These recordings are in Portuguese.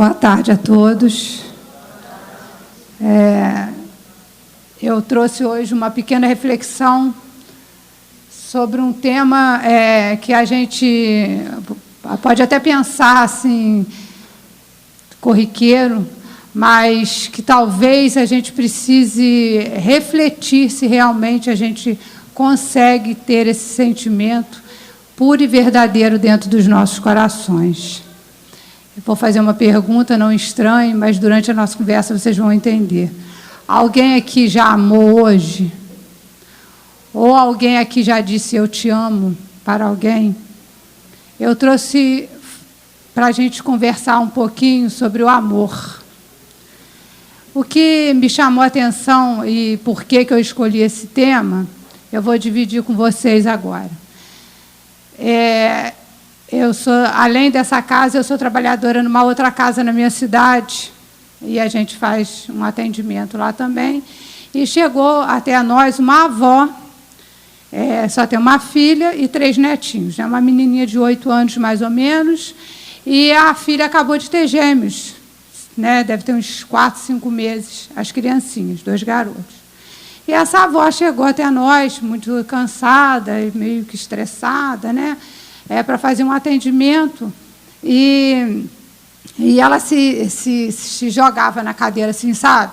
Boa tarde a todos. Eu trouxe hoje uma pequena reflexão sobre um tema que a gente pode até pensar assim, corriqueiro, mas que talvez a gente precise refletir se realmente a gente consegue ter esse sentimento puro e verdadeiro dentro dos nossos corações. Eu vou fazer uma pergunta, não estranhe, mas durante a nossa conversa vocês vão entender. Alguém aqui já amou hoje? Ou alguém aqui já disse eu te amo para alguém? Eu trouxe para a gente conversar um pouquinho sobre o amor. O que me chamou a atenção e por que eu escolhi esse tema, eu vou dividir com vocês agora. Além dessa casa, eu sou trabalhadora numa outra casa na minha cidade, e a gente faz um atendimento lá também. E chegou até nós uma avó, só tem uma filha e 3 netinhos, né? Uma menininha de 8 anos, mais ou menos, e a filha acabou de ter gêmeos, né? Deve ter uns 4, 5 meses, as criancinhas, 2 garotos. E essa avó chegou até nós, muito cansada e meio que estressada, né? Para fazer um atendimento, e ela se jogava na cadeira assim, sabe?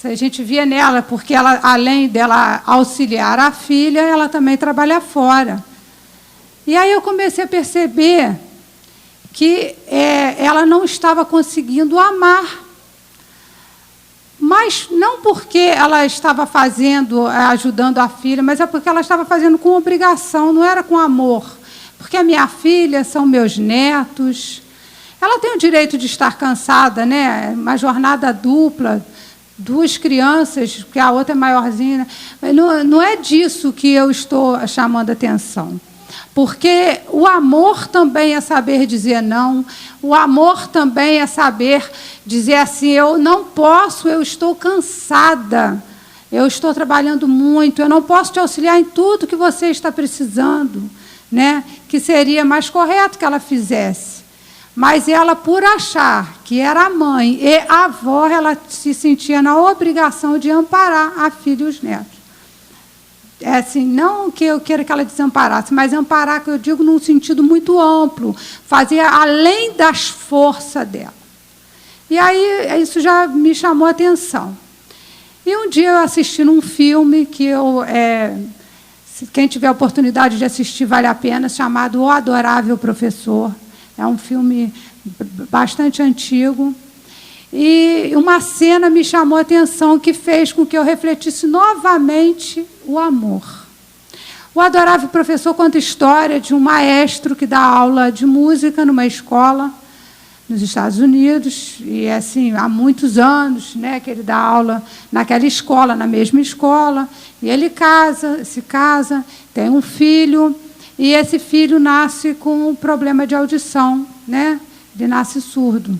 A gente via nela, porque ela, além dela auxiliar a filha, ela também trabalha fora. E aí eu comecei a perceber que ela não estava conseguindo amar. Mas não porque ela estava ajudando a filha, mas é porque ela estava fazendo com obrigação, não era com amor. Porque a minha filha são meus netos. Ela tem o direito de estar cansada, né? Uma jornada dupla, 2 crianças, porque a outra é maiorzinha. Mas não é disso que eu estou chamando a atenção. Porque o amor também é saber dizer não, o amor também é saber dizer assim, eu não posso, eu estou cansada, eu estou trabalhando muito, eu não posso te auxiliar em tudo que você está precisando, né? Que seria mais correto que ela fizesse. Mas ela, por achar que era a mãe e a avó, ela se sentia na obrigação de amparar a filha e os netos. Assim, não que eu queira que ela desamparasse, mas amparar, que eu digo num sentido muito amplo, fazer além das forças dela. E aí isso já me chamou a atenção. E um dia eu assisti num filme que quem tiver a oportunidade de assistir vale a pena, chamado O Adorável Professor. É um filme bastante antigo. E uma cena me chamou a atenção que fez com que eu refletisse novamente o amor. O Adorável Professor conta a história de um maestro que dá aula de música numa escola nos Estados Unidos, e assim, há muitos anos, né, que ele dá aula naquela escola, na mesma escola, e ele se casa, tem um filho, e esse filho nasce com um problema de audição, né? Ele nasce surdo.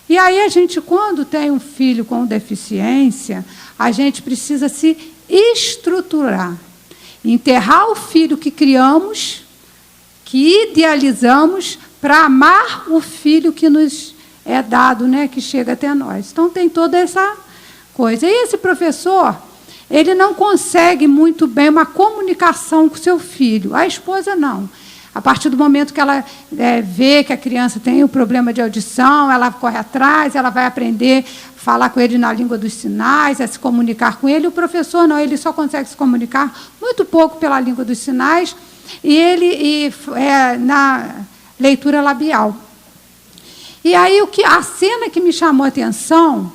E aí a gente, quando tem um filho com deficiência, a gente precisa se estruturar, enterrar o filho que criamos, que idealizamos, para amar o filho que nos é dado, né, que chega até nós. Então tem toda essa coisa. E esse professor, ele não consegue muito bem uma comunicação com seu filho. A esposa não. A partir do momento que ela vê que a criança tem um problema de audição, ela corre atrás, ela vai aprender a falar com ele na língua dos sinais, a se comunicar com ele. O professor não, ele só consegue se comunicar muito pouco pela língua dos sinais e na leitura labial. E aí a cena que me chamou a atenção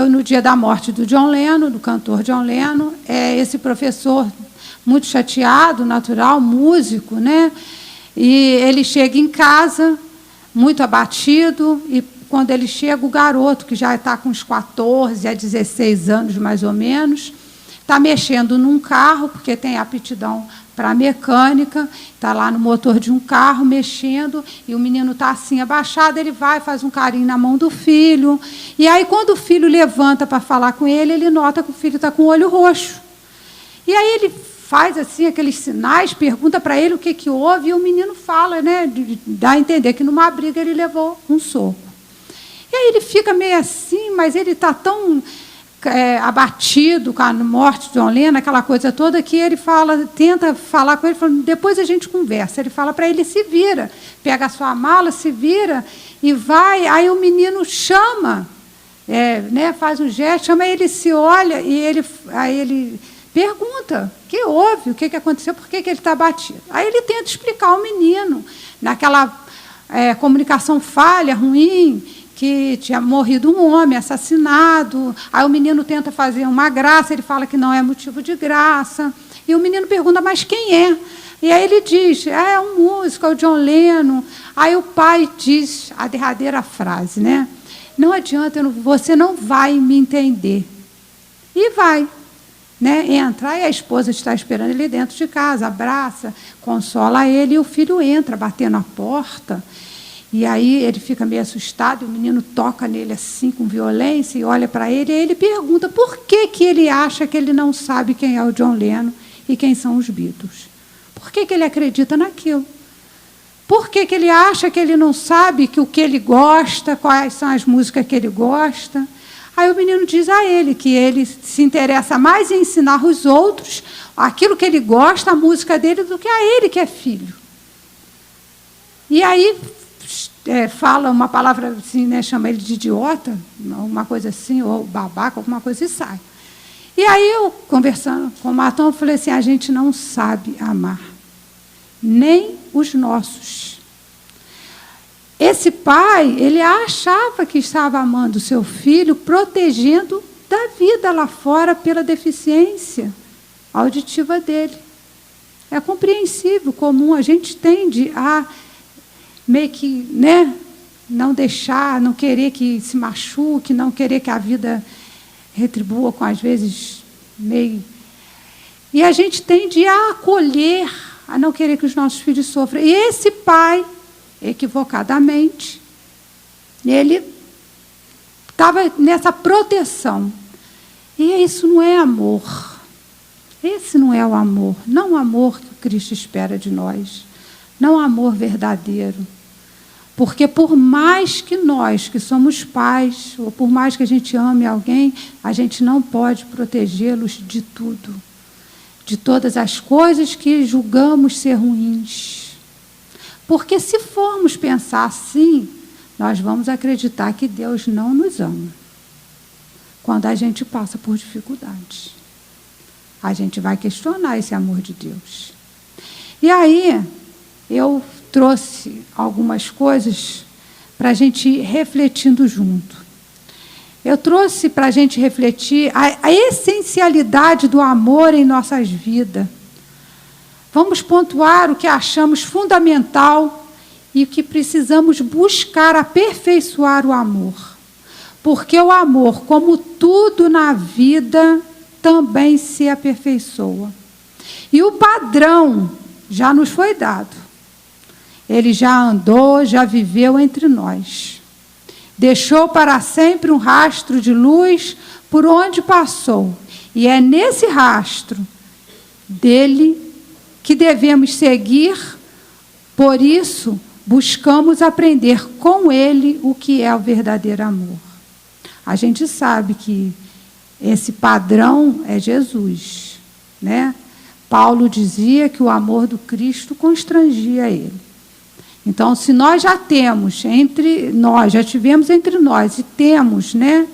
no dia da morte do John Lennon, do cantor John Lennon, esse professor muito chateado, natural, músico, né? E ele chega em casa, muito abatido, e quando ele chega, o garoto, que já está com uns 14 a 16 anos, mais ou menos, está mexendo num carro, porque tem aptidão para mecânica, está lá no motor de um carro, mexendo, e o menino está assim, abaixado, ele vai, faz um carinho na mão do filho, e aí, quando o filho levanta para falar com ele, ele nota que o filho está com o olho roxo. E aí ele faz assim aqueles sinais, pergunta para ele o que houve, e o menino fala, né, dá a entender que numa briga ele levou um soco. E aí ele fica meio assim, mas ele está tão abatido com a morte de John Lennon, aquela coisa toda, que ele tenta falar com ele, falando, depois a gente conversa. Ele fala para ele, se vira, pega a sua mala, se vira e vai. Aí o menino chama, né, faz um gesto, chama ele, se olha, e aí ele pergunta, o que houve, o que aconteceu, por que ele está abatido. Aí ele tenta explicar ao menino, naquela comunicação falha, ruim, que tinha morrido um homem, assassinado. Aí o menino tenta fazer uma graça, ele fala que não é motivo de graça. E o menino pergunta, mas quem é? E aí ele diz, é um músico, é o John Lennon. Aí o pai diz a derradeira frase, né? Não adianta, você não vai me entender. E vai. Né? Entra, e a esposa está esperando ele dentro de casa, abraça, consola ele, e o filho entra, batendo a porta. E aí ele fica meio assustado, e o menino toca nele assim, com violência, e olha para ele, e aí ele pergunta por que ele acha que ele não sabe quem é o John Lennon e quem são os Beatles. Por que ele acredita naquilo? Por que ele acha que ele não sabe que o que ele gosta, quais são as músicas que ele gosta? Aí o menino diz a ele que ele se interessa mais em ensinar os outros aquilo que ele gosta, a música dele, do que a ele, que é filho. E aí fala uma palavra assim, né, chama ele de idiota, uma coisa assim, ou babaca, alguma coisa, e sai. E aí eu, conversando com o Matão, eu falei assim, a gente não sabe amar, nem os nossos. Esse pai, ele achava que estava amando o seu filho, protegendo da vida lá fora pela deficiência auditiva dele. É compreensível, comum, a gente tende a meio que, né, não deixar, não querer que se machuque, não querer que a vida retribua com, às vezes, meio... E a gente tende a acolher, a não querer que os nossos filhos sofram. E esse pai, equivocadamente, ele estava nessa proteção. E isso não é amor. Esse não é o amor. Não o amor que o Cristo espera de nós. Não o amor verdadeiro. Porque por mais que nós, que somos pais, ou por mais que a gente ame alguém, a gente não pode protegê-los de tudo. De todas as coisas que julgamos ser ruins. Porque se formos pensar assim, nós vamos acreditar que Deus não nos ama. Quando a gente passa por dificuldades. A gente vai questionar esse amor de Deus. E aí, eu trouxe algumas coisas para a gente ir refletindo junto. Eu trouxe para a gente refletir a essencialidade do amor em nossas vidas. Vamos pontuar o que achamos fundamental e o que precisamos buscar aperfeiçoar o amor. Porque o amor, como tudo na vida, também se aperfeiçoa. E o padrão já nos foi dado. Ele já andou, já viveu entre nós. Deixou para sempre um rastro de luz por onde passou. E é nesse rastro dele que devemos seguir. Por isso, buscamos aprender com ele o que é o verdadeiro amor. A gente sabe que esse padrão é Jesus, né? Paulo dizia que o amor do Cristo constrangia ele. Então, se nós já temos entre nós, já tivemos entre nós e temos, né,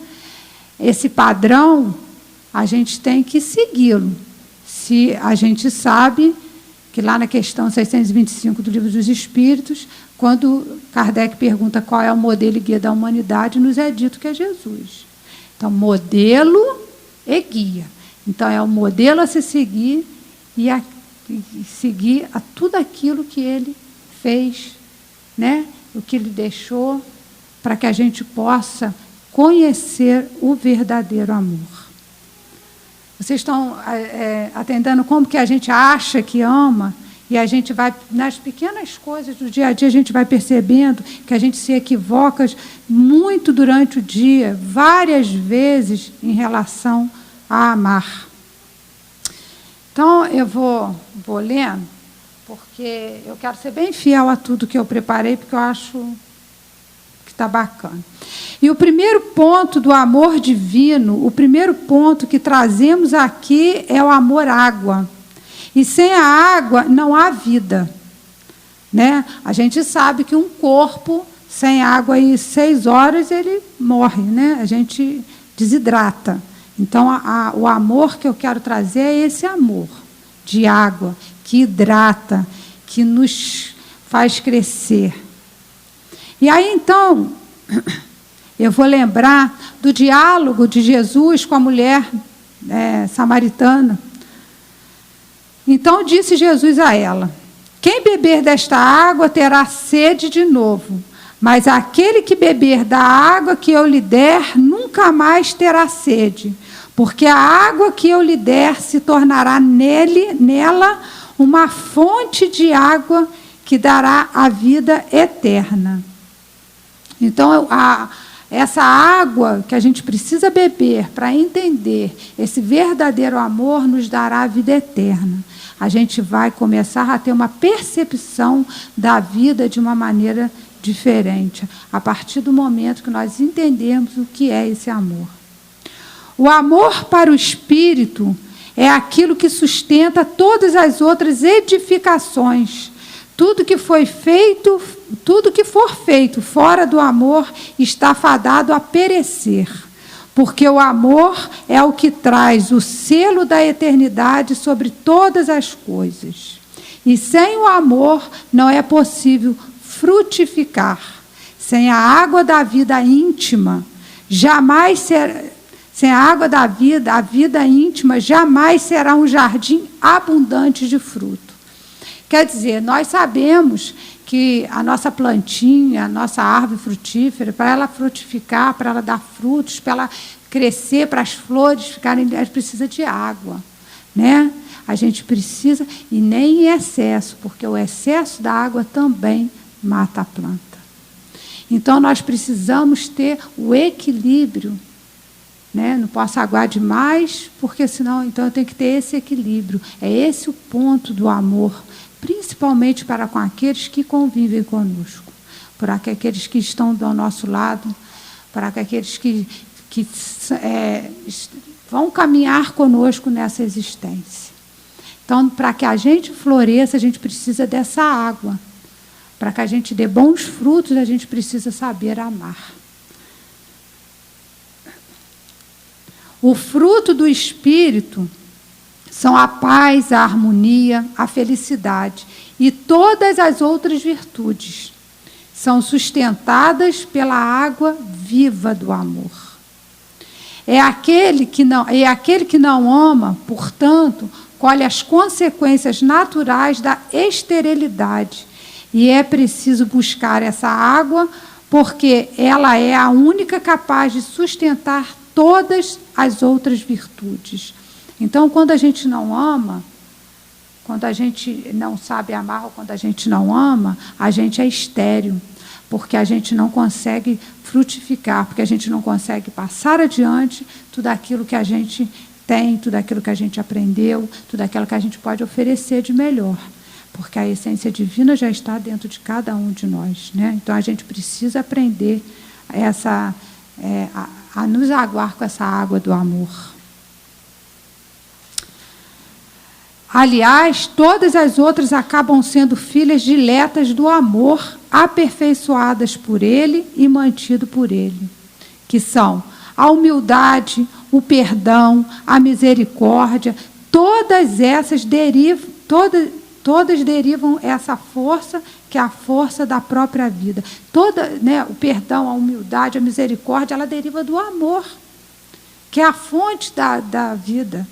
esse padrão, a gente tem que segui-lo. Se a gente sabe que lá na questão 625 do Livro dos Espíritos, quando Kardec pergunta qual é o modelo e guia da humanidade, nos é dito que é Jesus. Então, modelo e guia. Então, é o modelo a se seguir e seguir a tudo aquilo que ele fez, né? O que ele deixou, para que a gente possa conhecer o verdadeiro amor. Vocês estão atendendo como que a gente acha que ama, e a gente vai, nas pequenas coisas do dia a dia, a gente vai percebendo que a gente se equivoca muito durante o dia, várias vezes, em relação a amar. Então, eu vou lendo, porque eu quero ser bem fiel a tudo que eu preparei, porque eu acho que está bacana. E o primeiro ponto do amor divino, o primeiro ponto que trazemos aqui é o amor água. E sem a água não há vida, né? A gente sabe que um corpo sem água em 6 horas ele morre, né? A gente desidrata. Então, o amor que eu quero trazer é esse amor de água, que hidrata, que nos faz crescer. E aí, então, eu vou lembrar do diálogo de Jesus com a mulher samaritana. Então, disse Jesus a ela: quem beber desta água terá sede de novo, mas aquele que beber da água que eu lhe der nunca mais terá sede, porque a água que eu lhe der se tornará nela uma fonte de água que dará a vida eterna. Então, essa água que a gente precisa beber para entender esse verdadeiro amor nos dará a vida eterna. A gente vai começar a ter uma percepção da vida de uma maneira diferente, a partir do momento que nós entendemos o que é esse amor. O amor para o Espírito é aquilo que sustenta todas as outras edificações. Tudo que for feito fora do amor está fadado a perecer, porque o amor é o que traz o selo da eternidade sobre todas as coisas. E sem o amor não é possível frutificar. Sem a água da vida íntima, jamais será. Sem a água da vida, a vida íntima jamais será um jardim abundante de fruto. Quer dizer, nós sabemos que a nossa plantinha, a nossa árvore frutífera, para ela frutificar, para ela dar frutos, para ela crescer, para as flores ficarem, ela precisa de água, né? A gente precisa, e nem em excesso, porque o excesso da água também mata a planta. Então, nós precisamos ter o equilíbrio, né? Não posso aguar demais, porque senão então eu tenho que ter esse equilíbrio. É esse o ponto do amor, principalmente para com aqueles que convivem conosco, para aqueles que estão do nosso lado, para aqueles que vão caminhar conosco nessa existência. Então, para que a gente floresça, a gente precisa dessa água. Para que a gente dê bons frutos, a gente precisa saber amar. O fruto do Espírito são a paz, a harmonia, a felicidade e todas as outras virtudes. São sustentadas pela água viva do amor. É aquele que não ama, portanto, colhe as consequências naturais da esterilidade. E é preciso buscar essa água, porque ela é a única capaz de sustentar todas as outras virtudes. Então, quando a gente não ama, quando a gente não sabe amar, ou quando a gente não ama, a gente é estéril, porque a gente não consegue frutificar, porque a gente não consegue passar adiante tudo aquilo que a gente tem, tudo aquilo que a gente aprendeu, tudo aquilo que a gente pode oferecer de melhor, porque a essência divina já está dentro de cada um de nós, né? Então, a gente precisa aprender a nos aguar com essa água do amor. Aliás, todas as outras acabam sendo filhas diletas do amor, aperfeiçoadas por ele e mantido por ele, que são a humildade, o perdão, a misericórdia. Todas essas todas derivam essa força, que é a força da própria vida. O perdão, a humildade, a misericórdia, ela deriva do amor, que é a fonte da vida.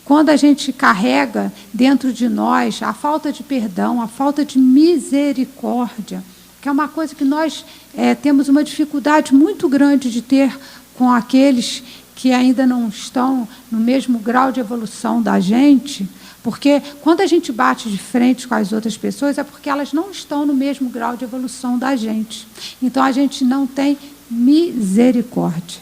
Quando a gente carrega dentro de nós a falta de perdão, a falta de misericórdia, que é uma coisa que nós temos uma dificuldade muito grande de ter com aqueles que ainda não estão no mesmo grau de evolução da gente, porque quando a gente bate de frente com as outras pessoas é porque elas não estão no mesmo grau de evolução da gente. Então, a gente não tem misericórdia.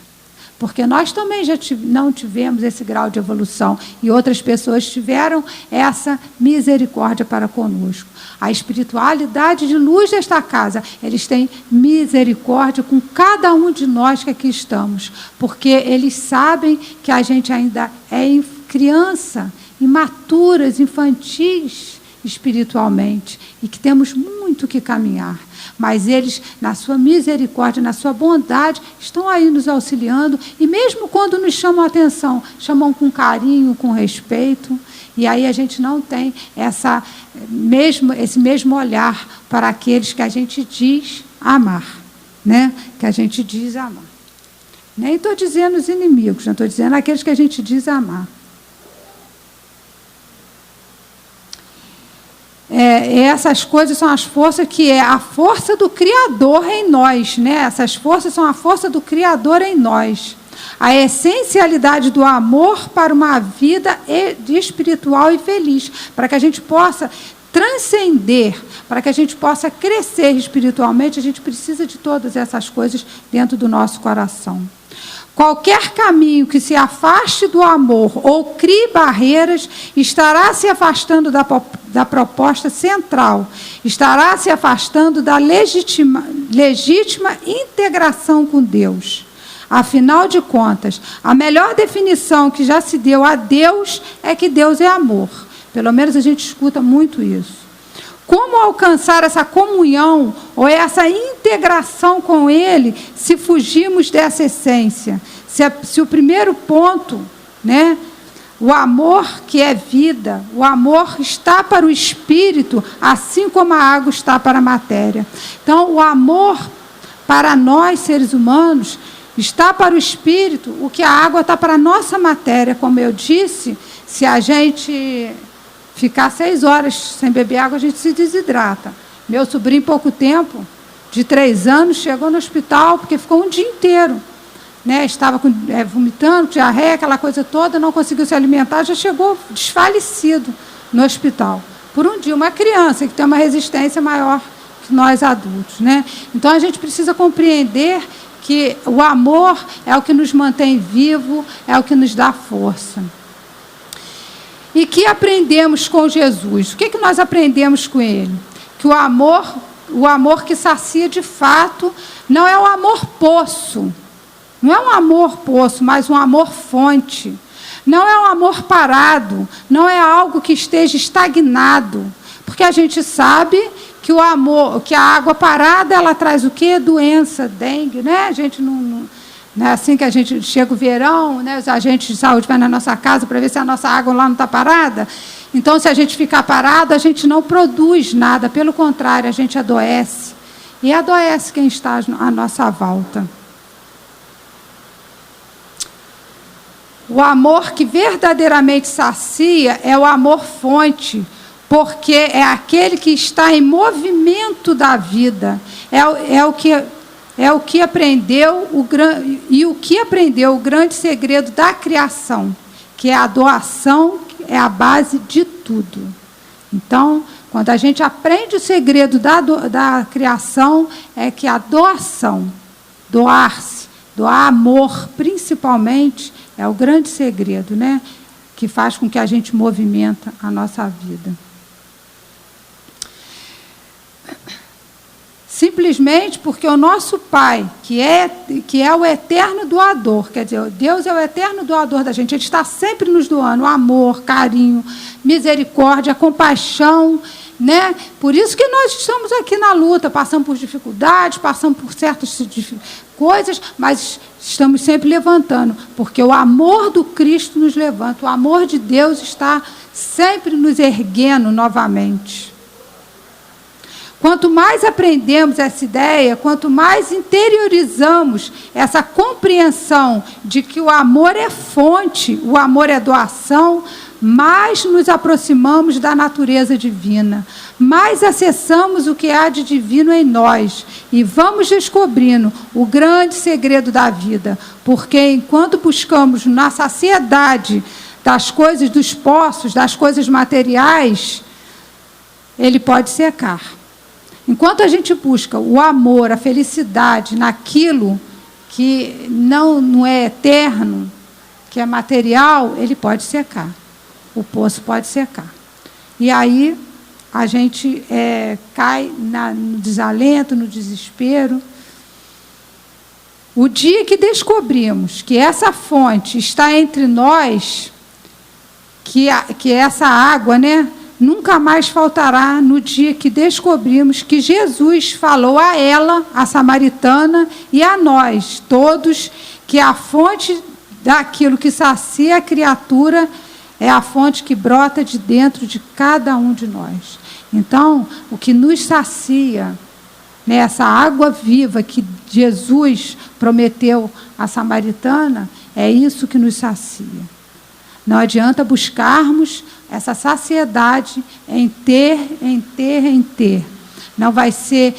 porque nós também já não tivemos esse grau de evolução e outras pessoas tiveram essa misericórdia para conosco. A espiritualidade de luz desta casa, eles têm misericórdia com cada um de nós que aqui estamos, porque eles sabem que a gente ainda é criança, imaturas, infantis espiritualmente, e que temos muito que caminhar. Mas eles, na sua misericórdia, na sua bondade, estão aí nos auxiliando, e mesmo quando nos chamam a atenção, chamam com carinho, com respeito, e aí a gente não tem esse mesmo olhar para aqueles que a gente diz amar, né? Que a gente diz amar. Nem estou dizendo os inimigos, não estou dizendo aqueles que a gente diz amar. Essas coisas são as forças que é a força do Criador em nós, né? Essas forças são a força do Criador em nós. A essencialidade do amor para uma vida espiritual e feliz, para que a gente possa transcender, para que a gente possa crescer espiritualmente, a gente precisa de todas essas coisas dentro do nosso coração. Qualquer caminho que se afaste do amor ou crie barreiras, estará se afastando da proposta central, estará se afastando da legítima integração com Deus. Afinal de contas, a melhor definição que já se deu a Deus é que Deus é amor. Pelo menos a gente escuta muito isso. Como alcançar essa comunhão ou essa integração com Ele se fugirmos dessa essência? Se o primeiro ponto, né, o amor que é vida, o amor está para o espírito, assim como a água está para a matéria. Então, o amor para nós, seres humanos, está para o espírito, o que a água está para a nossa matéria. Como eu disse, se a gente ficar 6 horas sem beber água, a gente se desidrata. Meu sobrinho, em pouco tempo, de 3 anos, chegou no hospital, porque ficou um dia inteiro, né? Estava vomitando, diarreia, aquela coisa toda, não conseguiu se alimentar, já chegou desfalecido no hospital. Por um dia, uma criança que tem uma resistência maior que nós adultos, né? Então, a gente precisa compreender que o amor é o que nos mantém vivo, é o que nos dá força. E que aprendemos com Jesus? O que nós aprendemos com Ele? Que o amor que sacia de fato, não é o amor poço, não é um amor poço, mas um amor fonte. Não é um amor parado, não é algo que esteja estagnado, porque a gente sabe que o amor, que a água parada, ela traz o quê? Doença, dengue, né? A gente não é assim que a gente chega o verão, né? Os agentes de saúde vão na nossa casa para ver se a nossa água lá não está parada. Então, se a gente ficar parado, a gente não produz nada, pelo contrário, a gente adoece. E adoece quem está à nossa volta. O amor que verdadeiramente sacia é o amor fonte, porque é aquele que está em movimento da vida. É o que aprendeu o grande segredo da criação, que é a doação, é a base de tudo. Então, quando a gente aprende o segredo da criação, é que a doação, doar-se, doar amor, principalmente, é o grande segredo, né? Que faz com que a gente movimenta a nossa vida. Simplesmente porque o nosso Pai, que é o eterno doador, quer dizer, Deus é o eterno doador da gente, Ele está sempre nos doando amor, carinho, misericórdia, compaixão, né? Por isso que nós estamos aqui na luta, passamos por dificuldades, passamos por certas coisas, mas estamos sempre levantando, porque o amor do Cristo nos levanta, o amor de Deus está sempre nos erguendo novamente. Quanto mais aprendemos essa ideia, quanto mais interiorizamos essa compreensão de que o amor é fonte, o amor é doação, mais nos aproximamos da natureza divina, mais acessamos o que há de divino em nós e vamos descobrindo o grande segredo da vida, porque enquanto buscamos na saciedade das coisas, dos poços, das coisas materiais, ele pode secar. Enquanto a gente busca o amor, a felicidade naquilo que não é eterno, que é material, ele pode secar. O poço pode secar. E aí a gente cai no desalento, no desespero. O dia que descobrimos que essa fonte está entre nós, que essa água, né, nunca mais faltará, no dia que descobrimos que Jesus falou a ela, a samaritana, e a nós, todos, que a fonte daquilo que sacia a criatura é a fonte que brota de dentro de cada um de nós. Então, o que nos sacia, né, essa água viva que Jesus prometeu à samaritana, é isso que nos sacia. Não adianta buscarmos essa saciedade em ter. Não vai ser,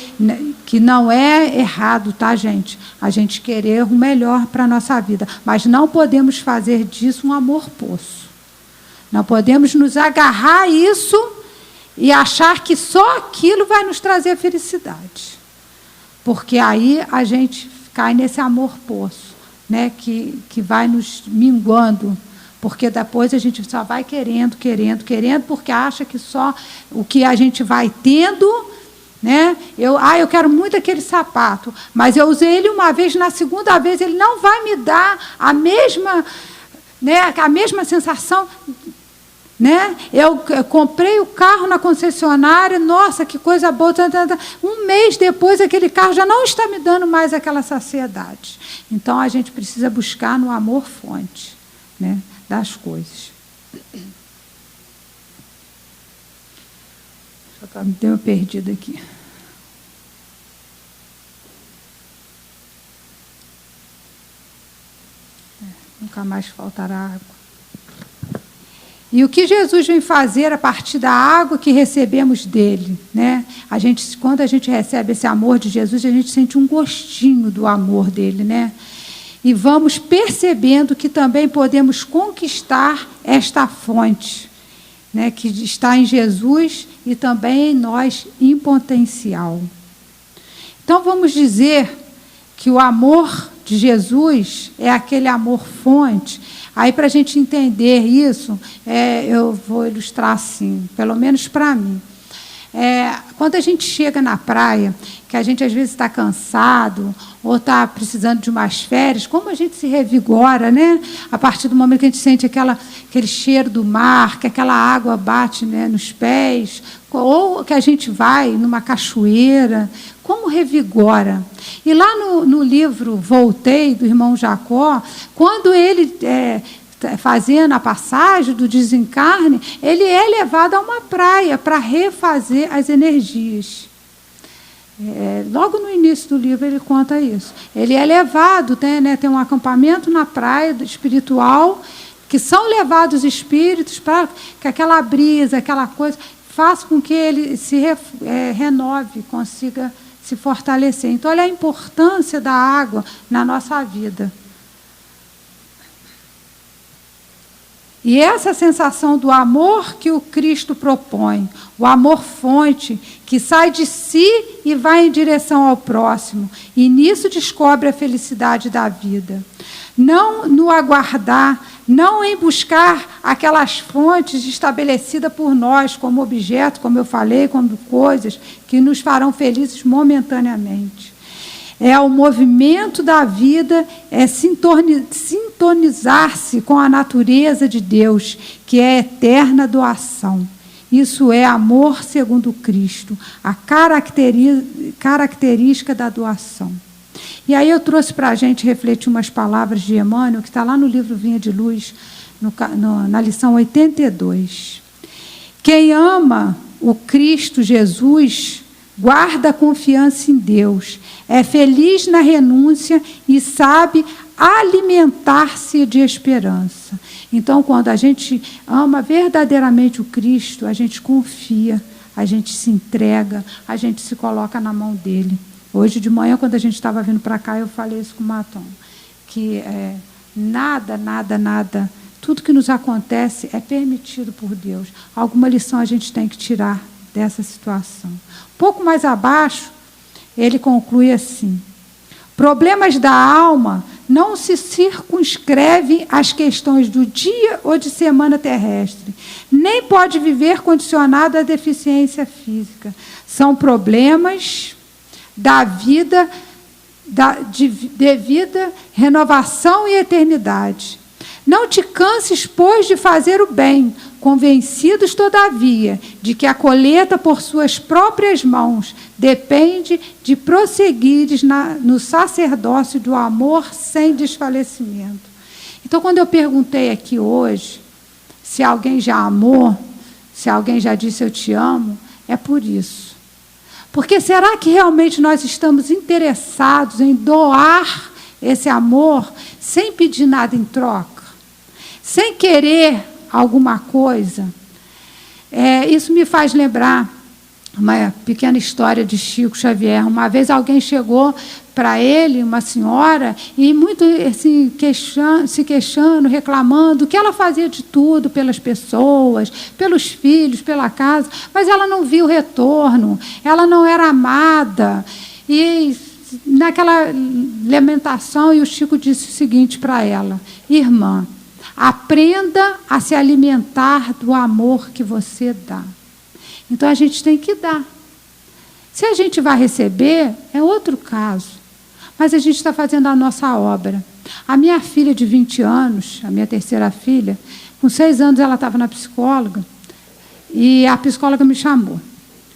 que não é errado, tá, gente? A gente querer o melhor para a nossa vida. Mas não podemos fazer disso um amor-poço. Não podemos nos agarrar a isso e achar que só aquilo vai nos trazer felicidade. Porque aí a gente cai nesse amor-poço, né, que vai nos minguando. Porque depois a gente só vai querendo, porque acha que só o que a gente vai tendo, né? Eu quero muito aquele sapato, mas eu usei ele uma vez, na segunda vez ele não vai me dar a mesma, né, a mesma sensação, né? Eu comprei o carro na concessionária, nossa, que coisa boa. Um mês depois, aquele carro já não está me dando mais aquela saciedade. Então, a gente precisa buscar no amor-fonte, né, das coisas. Já me deu perdido aqui. Nunca mais faltará água. E o que Jesus vem fazer a partir da água que recebemos dele, né? Quando a gente recebe esse amor de Jesus, a gente sente um gostinho do amor dele, né? E vamos percebendo que também podemos conquistar esta fonte, né, que está em Jesus e também em nós em potencial. Então vamos dizer que o amor de Jesus é aquele amor fonte. Aí, para a gente entender isso, eu vou ilustrar assim, pelo menos para mim. Quando a gente chega na praia, que a gente às vezes está cansado ou está precisando de umas férias, como a gente se revigora, né? A partir do momento que a gente sente aquele cheiro do mar, que aquela água bate, né, nos pés, ou que a gente vai numa cachoeira, como revigora. E lá no livro Voltei, do irmão Jacó, quando ele fazendo a passagem do desencarne, ele é levado a uma praia para refazer as energias. Logo no início do livro ele conta isso. Ele é levado, tem um acampamento na praia espiritual, que são levados espíritos para que aquela brisa, aquela coisa, faça com que ele se renove, consiga se fortalecer. Então, olha a importância da água na nossa vida. E essa sensação do amor que o Cristo propõe, o amor fonte, que sai de si e vai em direção ao próximo, e nisso descobre a felicidade da vida. Não no aguardar, não em buscar aquelas fontes estabelecidas por nós como objeto, como eu falei, como coisas que nos farão felizes momentaneamente. É o movimento da vida, é sintonizar-se com a natureza de Deus, que é eterna doação. Isso é amor segundo Cristo, a característica da doação. E aí eu trouxe para a gente refletir umas palavras de Emmanuel, que está lá no livro Vinha de Luz, na lição 82. Quem ama o Cristo Jesus guarda a confiança em Deus, é feliz na renúncia e sabe alimentar-se de esperança. Então, quando a gente ama verdadeiramente o Cristo, a gente confia, a gente se entrega, a gente se coloca na mão dele. Hoje de manhã, quando a gente estava vindo para cá, eu falei isso com o Matom, que nada, tudo que nos acontece é permitido por Deus. Alguma lição a gente tem que tirar dessa situação. Pouco mais abaixo, ele conclui assim: Problemas da alma não se circunscrevem às questões do dia ou de semana terrestre, nem pode viver condicionado à deficiência física. São problemas da vida, de vida, renovação e eternidade. Não te canses, pois, de fazer o bem, convencidos, todavia, de que a colheita por suas próprias mãos depende de prosseguires no sacerdócio do amor sem desfalecimento. Então, quando eu perguntei aqui hoje se alguém já amou, se alguém já disse eu te amo, é por isso. Porque será que realmente nós estamos interessados em doar esse amor sem pedir nada em troca? Sem querer alguma coisa? Isso me faz lembrar uma pequena história de Chico Xavier. Uma vez alguém chegou para ele, uma senhora, e muito assim, se queixando, reclamando que ela fazia de tudo pelas pessoas, pelos filhos, pela casa, mas ela não viu retorno, ela não era amada. E naquela lamentação, e o Chico disse o seguinte para ela: irmã, aprenda a se alimentar do amor que você dá. Então, a gente tem que dar. Se a gente vai receber, é outro caso. Mas a gente está fazendo a nossa obra. A minha filha de 20 anos, a minha terceira filha, com 6 anos ela estava na psicóloga, e a psicóloga me chamou.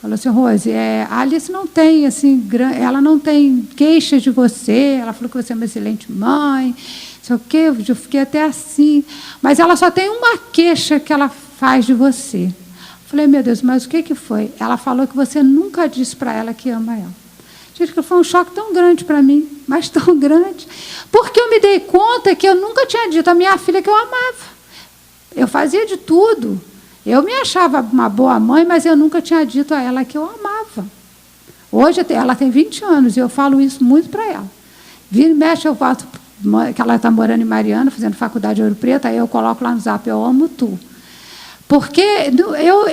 Falou assim: Rose, a Alice não tem, assim, ela não tem queixas de você, ela falou que você é uma excelente mãe, sei o quê, eu fiquei até assim, mas ela só tem uma queixa que ela faz de você. Falei: meu Deus, mas o que foi? Ela falou que você nunca disse para ela que ama ela. Gente, que foi um choque tão grande para mim, mas tão grande, porque eu me dei conta que eu nunca tinha dito à minha filha que eu amava. Eu fazia de tudo. Eu me achava uma boa mãe, mas eu nunca tinha dito a ela que eu amava. Hoje ela tem 20 anos e eu falo isso muito para ela. Vira e mexe, eu volto, que ela está morando em Mariana, fazendo faculdade de Ouro Preto, aí eu coloco lá no Zap: eu amo tu. Porque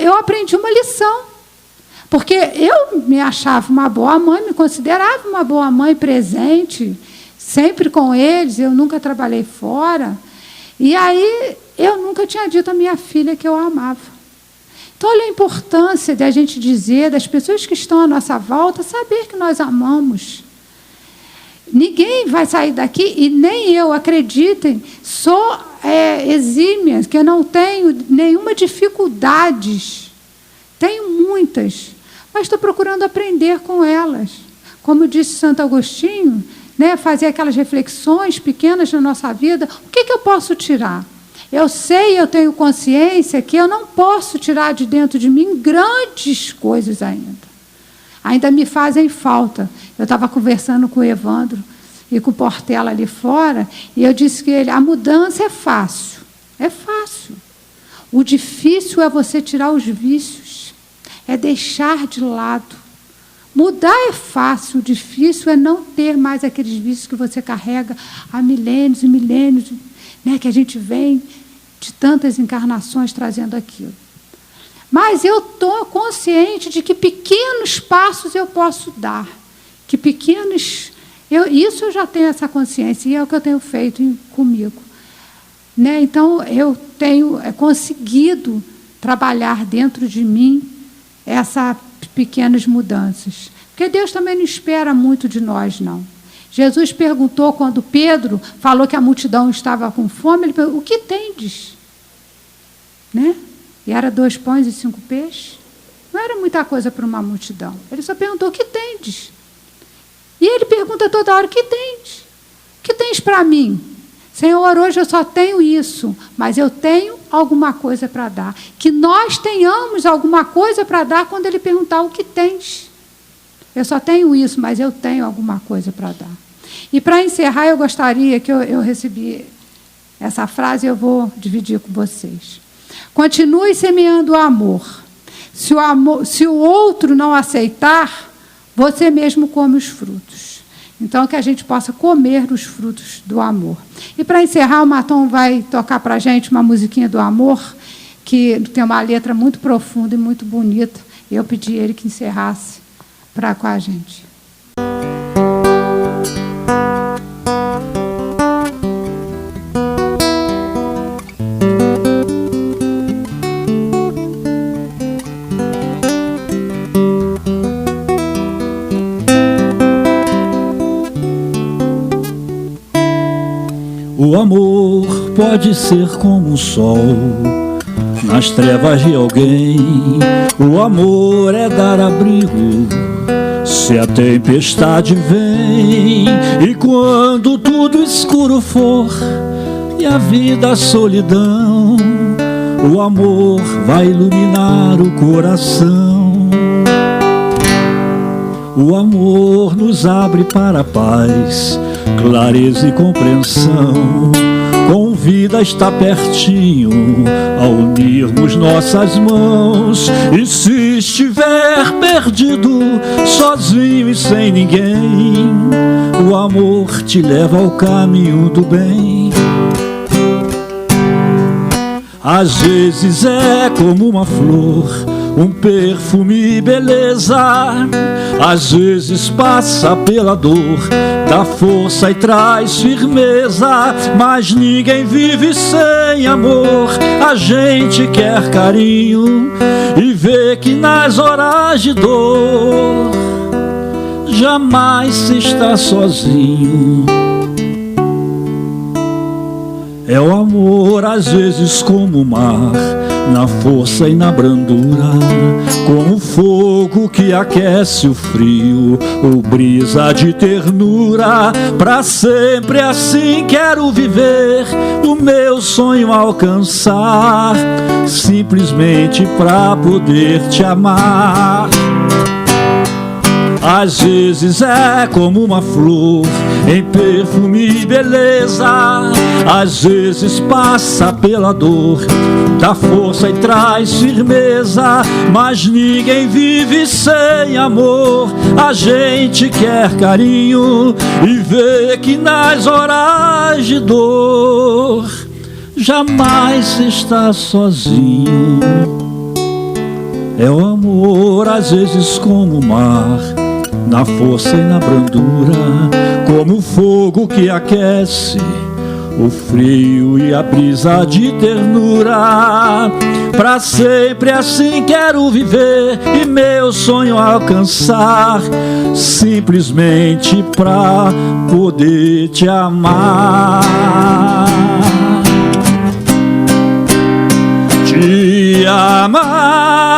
eu aprendi uma lição. Porque eu me achava uma boa mãe, me considerava uma boa mãe presente, sempre com eles, eu nunca trabalhei fora. E aí eu nunca tinha dito à minha filha que eu a amava. Então, olha a importância de a gente dizer, das pessoas que estão à nossa volta, saber que nós amamos. Ninguém vai sair daqui, e nem eu, acreditem, sou exímia, que eu não tenho nenhuma dificuldade. Tenho muitas, mas estou procurando aprender com elas. Como disse Santo Agostinho, né, fazer aquelas reflexões pequenas na nossa vida. O que eu posso tirar? Eu sei, eu tenho consciência que eu não posso tirar de dentro de mim grandes coisas ainda. Ainda me fazem falta. Eu estava conversando com o Evandro e com o Portela ali fora, e eu disse que a mudança é fácil. É fácil. O difícil é você tirar os vícios, é deixar de lado. Mudar é fácil, o difícil é não ter mais aqueles vícios que você carrega há milênios e milênios, né, que a gente vem de tantas encarnações trazendo aquilo. Mas eu estou consciente de que pequenos passos eu posso dar, que pequenos... Isso eu já tenho essa consciência, e é o que eu tenho feito comigo. Né? Então, eu tenho conseguido trabalhar dentro de mim essas pequenas mudanças. Porque Deus também não espera muito de nós, não. Jesus perguntou, quando Pedro falou que a multidão estava com fome, ele perguntou: o que tendes? Né? E era 2 pães e 5 peixes. Não era muita coisa para uma multidão. Ele só perguntou: o que tendes? E ele pergunta toda hora: o que tens? O que tens para mim? Senhor, hoje eu só tenho isso, mas eu tenho alguma coisa para dar. Que nós tenhamos alguma coisa para dar quando ele perguntar: o que tens? Eu só tenho isso, mas eu tenho alguma coisa para dar. E para encerrar, eu gostaria que eu recebi essa frase, eu vou dividir com vocês. Continue semeando o amor. Se o outro não aceitar, você mesmo come os frutos. Então, que a gente possa comer os frutos do amor. E para encerrar, o Matom vai tocar para a gente uma musiquinha do amor, que tem uma letra muito profunda e muito bonita. Eu pedi ele que encerrasse com a gente. O amor pode ser como um sol nas trevas de alguém. O amor é dar abrigo se a tempestade vem. E quando tudo escuro for e a vida a solidão, o amor vai iluminar o coração. O amor nos abre para a paz, clareza e compreensão. Convida a estar pertinho, a unirmos nossas mãos. E se estiver perdido, sozinho e sem ninguém, o amor te leva ao caminho do bem. Às vezes é como uma flor, um perfume e beleza. Às vezes passa pela dor, dá força e traz firmeza. Mas ninguém vive sem amor. A gente quer carinho e vê que nas horas de dor jamais se está sozinho. É o amor às vezes como o mar, na força e na brandura, como o fogo que aquece o frio, ou brisa de ternura. Pra sempre assim quero viver, o meu sonho alcançar, simplesmente pra poder te amar. Às vezes é como uma flor em perfume e beleza. Às vezes passa pela dor, dá força e traz firmeza. Mas ninguém vive sem amor. A gente quer carinho e vê que nas horas de dor jamais está sozinho. É o amor às vezes como o mar, na força e na brandura, como o fogo que aquece o frio e a brisa de ternura. Pra sempre assim quero viver e meu sonho alcançar, simplesmente pra poder te amar. Te amar.